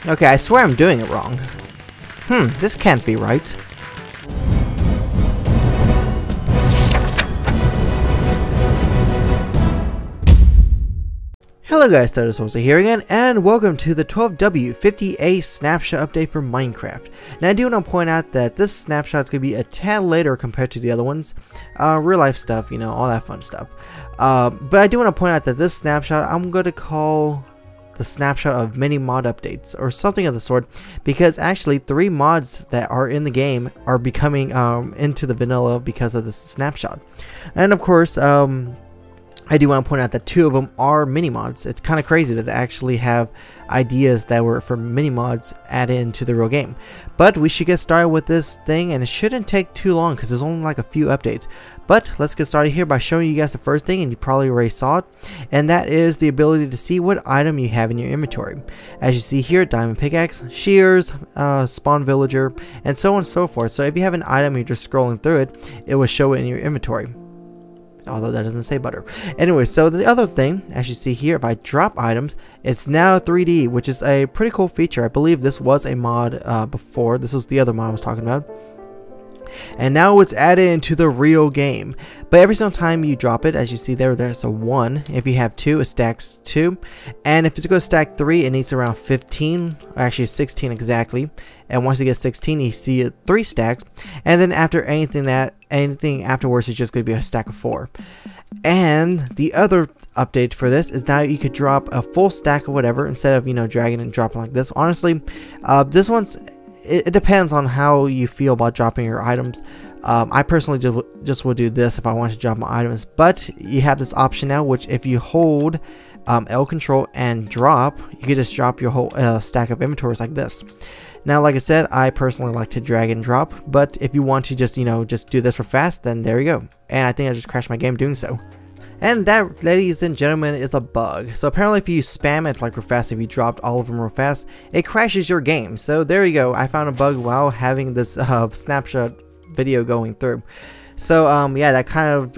Okay, I swear I'm doing it wrong. This can't be right. Hello guys, setosorcerer here again, and welcome to the 12W50A snapshot update for Minecraft. Now I do want to point out that this snapshot is going to be a tad later compared to the other ones. Real life stuff, you know, all that fun stuff. But I do want to point out that this snapshot I'm going to call the snapshot of mini mod updates or something of the sort, because actually 3 mods that are in the game are becoming into the vanilla because of this snapshot. And of course I do want to point out that 2 of them are mini mods. It's kind of crazy that they actually have ideas that were for mini mods added into the real game. But we should get started with this thing, and it shouldn't take too long because there's only like a few updates. But let's get started here by showing you guys the first thing, and you probably already saw it, and that is the ability to see what item you have in your inventory. As you see here, diamond pickaxe, shears, spawn villager, and so on and so forth. So if you have an item, you're just scrolling through it, it will show it in your inventory. Although that doesn't say butter. Anyway, so the other thing, as you see here, if I drop items, it's now 3D, which is a pretty cool feature. I believe this was a mod before. This was the other mod I was talking about. And now it's added into the real game. But every single time you drop it, as you see there's a 1. If you have 2, it stacks 2. And if it's going to stack 3, it needs around 15, or actually 16 exactly. And once you get 16, you see it 3 stacks. And then after anything afterwards is just going to be a stack of 4. And the other update for this is now you could drop a full stack of whatever instead of, you know, dragging and dropping like this. Honestly, this one's it depends on how you feel about dropping your items. I personally just would do this if I want to drop my items, but you have this option now, which if you hold L control and drop, you can just drop your whole stack of inventories like this. Now, like I said, I personally like to drag and drop, but if you want to just, you know, just do this for fast, then there you go. And I think I just crashed my game doing so. And that, ladies and gentlemen, is a bug. So apparently if you spam it like real fast, if you dropped all of them real fast, it crashes your game. So there you go. I found a bug while having this snapshot video going through. So yeah, that kind of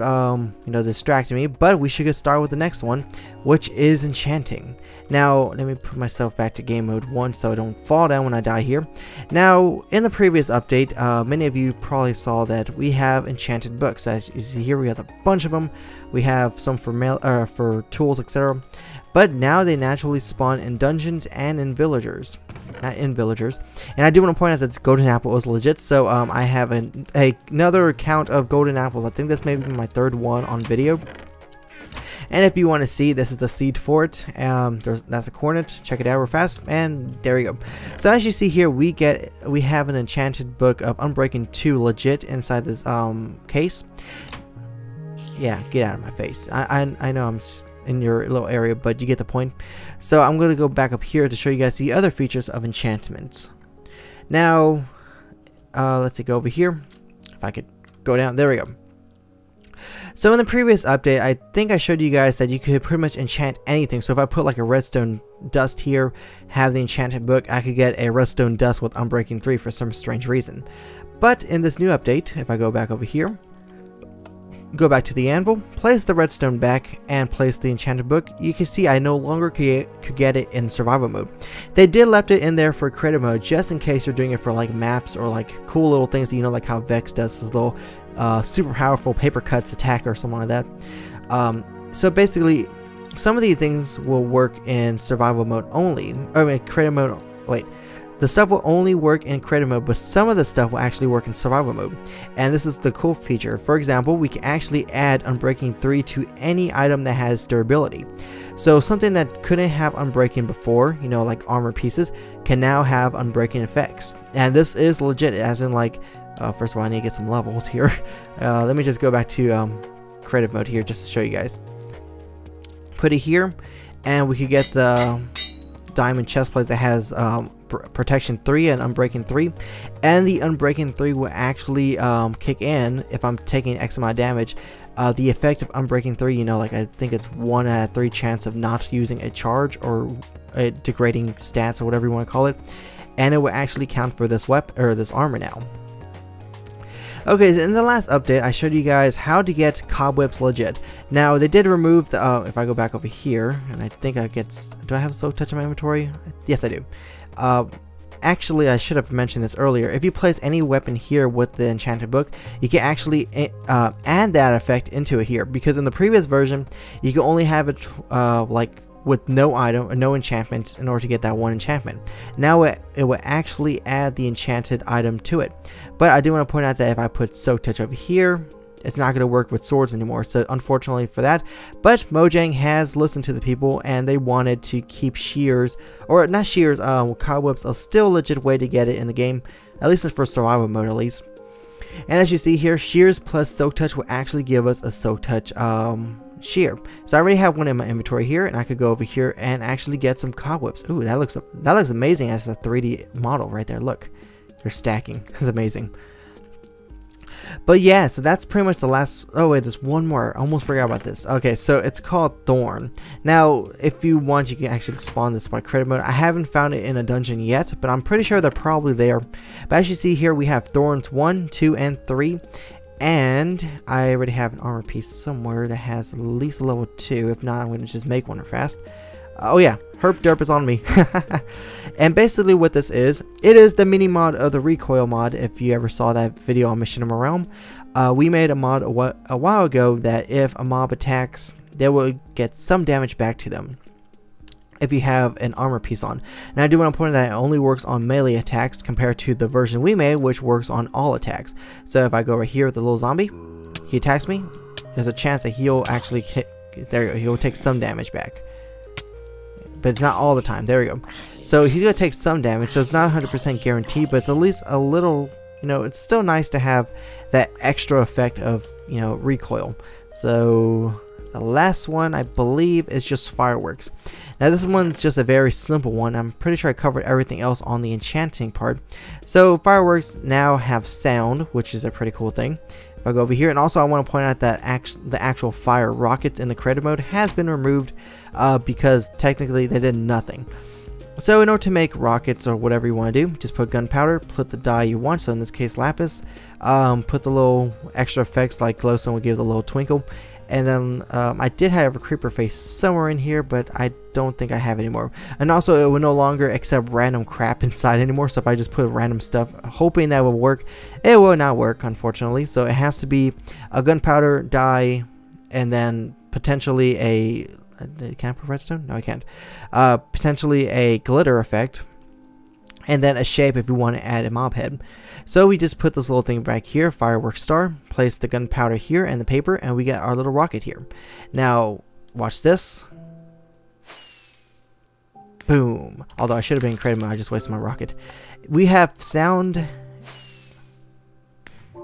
you know, distracted me, but we should get started with the next one, which is enchanting. Now let me put myself back to game mode 1 so I don't fall down when I die here. Now in the previous update, many of you probably saw that we have enchanted books. As you see here, we have a bunch of them. We have some for tools, etc. But now they naturally spawn in dungeons and in villagers. Not in villagers. And I do want to point out that this golden apple is legit. So I have another count of golden apples. I think this may be my 3rd one on video. And if you want to see, this is the seed for it. That's a cornet. Check it out real fast. And there you go. So as you see here, we have an enchanted book of Unbreaking 2 legit inside this case. Yeah, get out of my face. I know I'm in your little area, but you get the point. So I'm going to go back up here to show you guys the other features of enchantments. Now, let's see, go over here. If I could go down, there we go. So in the previous update, I think I showed you guys that you could pretty much enchant anything. So if I put like a redstone dust here, have the enchanted book, I could get a redstone dust with Unbreaking 3 for some strange reason. But in this new update, if I go back over here, go back to the anvil, place the redstone back, and place the enchanted book, you can see I no longer could get it in survival mode. They did left it in there for creative mode just in case you're doing it for like maps or like cool little things, you know, like how Vex does his little super powerful paper cuts attack or something like that. So basically some of these things will work in survival mode only. I mean creative mode, wait. The stuff will only work in creative mode, but some of the stuff will actually work in survival mode. And this is the cool feature. For example, we can actually add Unbreaking 3 to any item that has durability. So something that couldn't have Unbreaking before, you know, like armor pieces, can now have Unbreaking effects. And this is legit, as in like, first of all, I need to get some levels here. Let me just go back to creative mode here just to show you guys. Put it here, and we could get the diamond chest plate that has protection 3 and unbreaking 3, and the unbreaking 3 will actually kick in if I'm taking X amount of damage. The effect of unbreaking 3, you know, like I think it's 1 out of 3 chance of not using a charge or a degrading stats or whatever you want to call it, and it will actually count for this weapon or this armor now. Okay, so in the last update, I showed you guys how to get cobwebs legit. Now, they did remove the, if I go back over here, and I think I get, do I have a soul touch in my inventory? Yes, I do. Actually, I should have mentioned this earlier. If you place any weapon here with the enchanted book, you can actually add that effect into it here, because in the previous version you can only have it like with no item or no enchantments in order to get that one enchantment. Now it will actually add the enchanted item to it. But I do want to point out that if I put Soak Touch over here, it's not going to work with swords anymore, so unfortunately for that. But Mojang has listened to the people, and they wanted to keep shears, or not shears, cobwebs, a still legit way to get it in the game, at least for survival mode at least. And as you see here, shears plus Soak Touch will actually give us a Soak Touch shear. So I already have one in my inventory here, and I could go over here and actually get some cobwebs. Ooh, that looks amazing as a 3D model right there. Look, they're stacking. It's amazing. But yeah, so that's pretty much the last. Oh wait, there's one more. I almost forgot about this. Okay, so it's called Thorn. Now, if you want, you can actually spawn this by credit mode. I haven't found it in a dungeon yet, but I'm pretty sure they're probably there. But as you see here, we have Thorns 1, 2, and 3. And I already have an armor piece somewhere that has at least a level 2. If not, I'm going to just make one fast. Oh yeah, Herp Derp is on me. And basically what this is, it is the mini mod of the recoil mod. If you ever saw that video on Machinima Realm, we made a mod a while ago that if a mob attacks, they will get some damage back to them if you have an armor piece on. Now I do want to point out that it only works on melee attacks compared to the version we made, which works on all attacks. So if I go over here with the little zombie, he attacks me, there's a chance that he'll actually he'll take some damage back. But it's not all the time. There we go. So he's going to take some damage, so it's not 100% guaranteed, but it's at least a little, you know, it's still nice to have that extra effect of, you know, recoil. So the last one, I believe, is just fireworks. Now this one's just a very simple one. I'm pretty sure I covered everything else on the enchanting part. So fireworks now have sound, which is a pretty cool thing. If I go over here, and also I want to point out that the actual fire rockets in the creative mode has been removed because technically they did nothing. So in order to make rockets or whatever you want to do, just put gunpowder, put the dye you want, so in this case lapis, put the little extra effects like glowstone will give the little twinkle, and then I did have a creeper face somewhere in here, but I don't think I have anymore. And also it will no longer accept random crap inside anymore, so if I just put random stuff hoping that will work, it will not work, unfortunately. So it has to be a gunpowder, dye, and then potentially a... Can I put redstone? No, I can't. Potentially a glitter effect, and then a shape if we want to add a mob head. So we just put this little thing back here, fireworks star, place the gunpowder here and the paper, and we get our little rocket here. Now watch this. Boom. Although I should have been in creative mode, I just wasted my rocket. We have sound.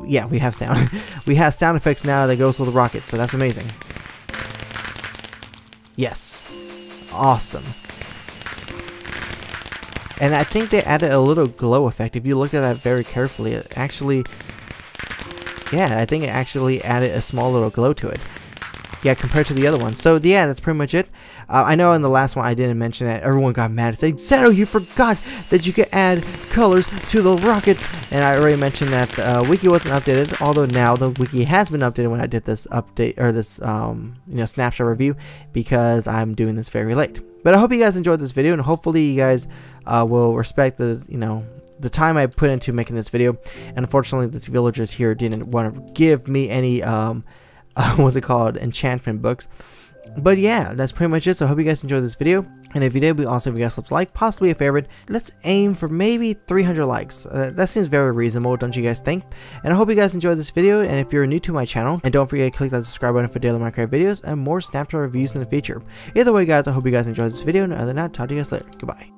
Yeah, we have sound. We have sound effects now that goes with the rocket, so that's amazing. Yes. Awesome. And I think they added a little glow effect. If you look at that very carefully, it actually... Yeah, I think it actually added a small little glow to it. Yeah, compared to the other one. So yeah, that's pretty much it. I know in the last one I didn't mention that. Everyone got mad and said, Seto, you forgot that you could add colors to the rockets. And I already mentioned that the wiki wasn't updated. Although now the wiki has been updated when I did this update, or this you know, snapshot review, because I'm doing this very late. But I hope you guys enjoyed this video, and hopefully you guys will respect the, you know, the time I put into making this video. And unfortunately, these villagers here didn't want to give me any what's it called, enchantment books. But yeah, that's pretty much it. So I hope you guys enjoyed this video, and if you did, it'd be awesome if you guys left a like, possibly a favorite. Let's aim for maybe 300 likes. That seems very reasonable, don't you guys think? And I hope you guys enjoyed this video, and if you're new to my channel, and don't forget to click that subscribe button for daily Minecraft videos and more Snapshot reviews in the future. Either way guys, I hope you guys enjoyed this video, and other than that, talk to you guys later. Goodbye.